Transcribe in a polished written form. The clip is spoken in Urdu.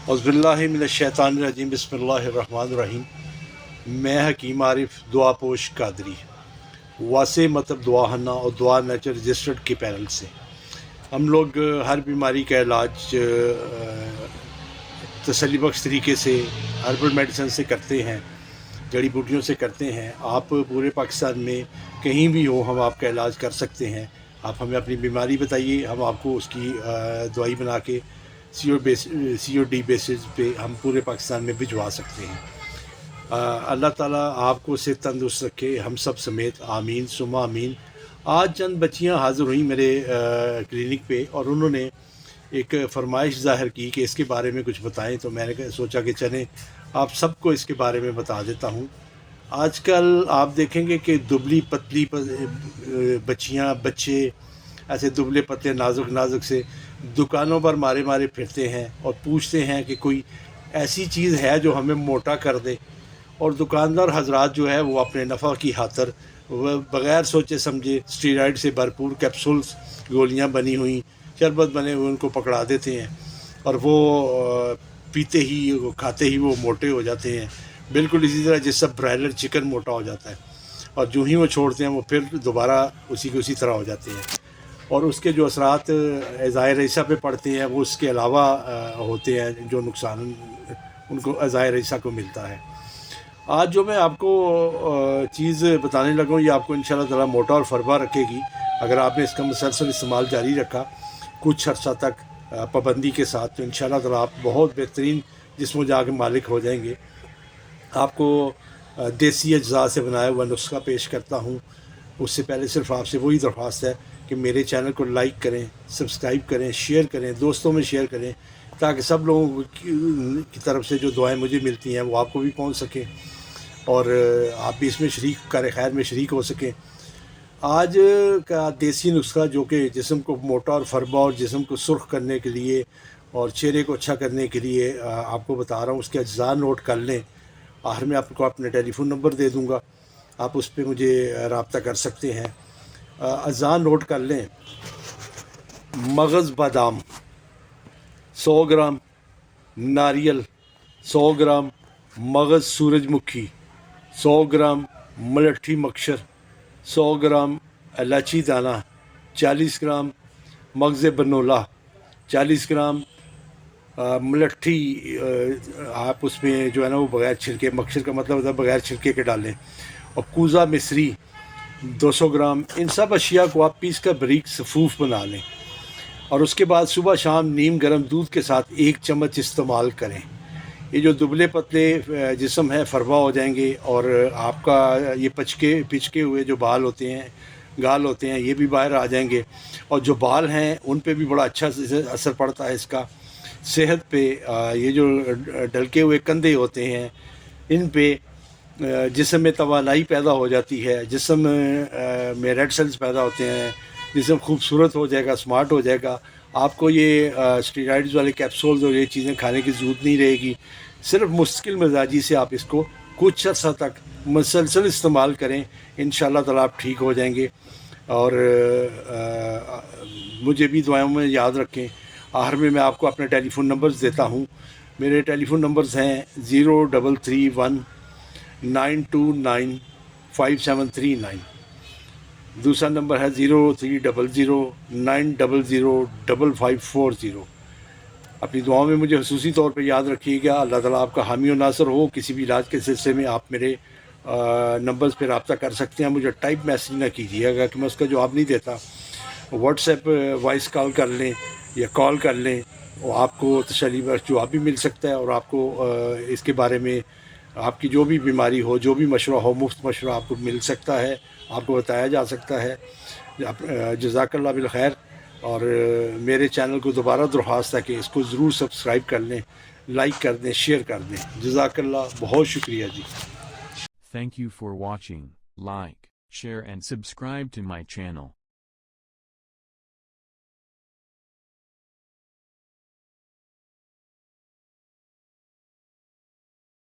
اعوذباللہ من الشیطان الرجیم بسم اللہ الرحمن الرحیم۔ میں حکیم عارف دعا پوش قادری واسع مطلب دعا ہنہ اور دعا نیچر رجسٹرڈ کے پینل سے ہم لوگ ہر بیماری کا علاج تسلی بخش طریقے سے ہربل میڈیسن سے کرتے ہیں، جڑی بوٹیوں سے کرتے ہیں۔ آپ پورے پاکستان میں کہیں بھی ہو ہم آپ کا علاج کر سکتے ہیں۔ آپ ہمیں اپنی بیماری بتائیے، ہم آپ کو اس کی دوائی بنا کے سی او ڈی بیسز پہ ہم پورے پاکستان میں بھجوا سکتے ہیں۔ اللہ تعالیٰ آپ کو صحت تندرست رکھے، ہم سب سمیت، آمین ثم آمین۔ آج چند بچیاں حاضر ہوئیں میرے کلینک پہ اور انہوں نے ایک فرمائش ظاہر کی کہ اس کے بارے میں کچھ بتائیں، تو میں نے سوچا کہ چلیں آپ سب کو اس کے بارے میں بتا دیتا ہوں۔ آج کل آپ دیکھیں گے کہ دبلی پتلی بچیاں بچے ایسے دبلے پتلے نازک نازک سے دکانوں پر مارے پھرتے ہیں اور پوچھتے ہیں کہ کوئی ایسی چیز ہے جو ہمیں موٹا کر دے، اور دکاندار حضرات جو ہے وہ اپنے نفع کی خاطر وہ بغیر سوچے سمجھے اسٹیرائڈ سے بھرپور کیپسولز، گولیاں بنی ہوئی، شربت بنے ہوئے ان کو پکڑا دیتے ہیں اور وہ پیتے ہی کھاتے ہی وہ موٹے ہو جاتے ہیں، بالکل اسی طرح جس سے برائلر چکن موٹا ہو جاتا ہے، اور جو ہی وہ چھوڑتے ہیں وہ پھر دوبارہ اسی طرح ہو جاتے ہیں، اور اس کے جو اثرات اعضائے رئیسہ پہ پڑتے ہیں وہ اس کے علاوہ ہوتے ہیں، جو نقصان ان کو اعضائے رئیسہ کو ملتا ہے۔ آج جو میں آپ کو چیز بتانے لگا ہوں یہ آپ کو انشاءاللہ تعالیٰ موٹا اور فربا رکھے گی اگر آپ نے اس کا مسلسل استعمال جاری رکھا کچھ عرصہ تک پابندی کے ساتھ، تو انشاءاللہ تعالیٰ آپ بہت بہترین جسم و جان کے مالک ہو جائیں گے۔ آپ کو دیسی اجزاء سے بنایا ہوا نسخہ پیش کرتا ہوں۔ اس سے پہلے صرف آپ سے وہی درخواست ہے کہ میرے چینل کو لائک کریں، سبسکرائب کریں، شیئر کریں، دوستوں میں شیئر کریں، تاکہ سب لوگوں کی طرف سے جو دعائیں مجھے ملتی ہیں وہ آپ کو بھی پہنچ سکیں اور آپ بھی اس میں شریک کار خیر میں شریک ہو سکیں۔ آج کا دیسی نسخہ جو کہ جسم کو موٹا اور فربا اور جسم کو سرخ کرنے کے لیے اور چہرے کو اچھا کرنے کے لیے آپ کو بتا رہا ہوں، اس کے اجزاء نوٹ کر لیں۔ آخر میں آپ کو اپنے ٹیلی فون نمبر دے دوں گا، آپ اس پہ مجھے رابطہ کر سکتے ہیں۔ اجزاء نوٹ کر لیں۔ مغز بادام 100 گرام، ناریل 100 گرام، مغز سورج مکھی 100 گرام، ملٹھی مکشر 100 گرام، الائچی دانہ 40 گرام، مغز بنولا 40 گرام، ملٹھی آپ اس میں جو ہے نا وہ بغیر چھلکے، مکشر کا مطلب ہوتا ہے بغیر چھلکے کے ڈالیں، اور کوزہ مصری 200 گرام۔ ان سب اشیاء کو آپ پیس کر باریک صفوف بنا لیں اور اس کے بعد صبح شام نیم گرم دودھ کے ساتھ 1 چمچ استعمال کریں۔ یہ جو دبلے پتلے جسم ہے فربا ہو جائیں گے، اور آپ کا یہ پچکے ہوئے جو بال ہوتے ہیں، گال ہوتے ہیں، یہ بھی باہر آ جائیں گے، اور جو بال ہیں ان پہ بھی بڑا اچھا اثر پڑتا ہے اس کا صحت پہ۔ یہ جو ڈلکے ہوئے کندھے ہوتے ہیں ان پہ جسم میں توانائی پیدا ہو جاتی ہے، جسم میں ریڈ سیلز پیدا ہوتے ہیں، جسم خوبصورت ہو جائے گا، سمارٹ ہو جائے گا۔ آپ کو یہ اسٹیرائڈز والے کیپسولز اور یہ چیزیں کھانے کی ضرورت نہیں رہے گی۔ صرف مستقل مزاجی سے آپ اس کو کچھ عرصہ تک مسلسل استعمال کریں، انشاءاللہ تعالیٰ آپ ٹھیک ہو جائیں گے، اور مجھے بھی دعاؤں میں یاد رکھیں۔ آخر میں آپ کو اپنے ٹیلی فون نمبرز دیتا ہوں۔ میرے ٹیلی فون نمبرز ہیں 033192953739، دوسرا نمبر ہے 0300900540۔ اپنی دعاؤں میں مجھے خصوصی طور پہ یاد رکھیے گا۔ اللہ تعالیٰ آپ کا حامی و ناصر ہو۔ کسی بھی علاج کے سلسلے میں آپ میرے نمبرز پہ رابطہ کر سکتے ہیں۔ مجھے ٹائپ میسیج نہ کیجیے گا کہ میں اس کا جواب نہیں دیتا، واٹس ایپ وائس کال کر لیں یا کال کر لیں، اور آپ کو تسلی بخش جواب بھی مل سکتا ہے، اور آپ کو اس کے بارے میں آپ کی جو بھی بیماری ہو، جو بھی مشورہ ہو، مفت مشورہ آپ کو مل سکتا ہے، آپ کو بتایا جا سکتا ہے۔ جزاک اللہ بالخیر۔ اور میرے چینل کو دوبارہ درخواست ہے کہ اس کو ضرور سبسکرائب کر لیں، لائک کر دیں، شیئر کر دیں۔ جزاک اللہ، بہت شکریہ جی۔ Thank you for watching. Like, share and subscribe to my channel.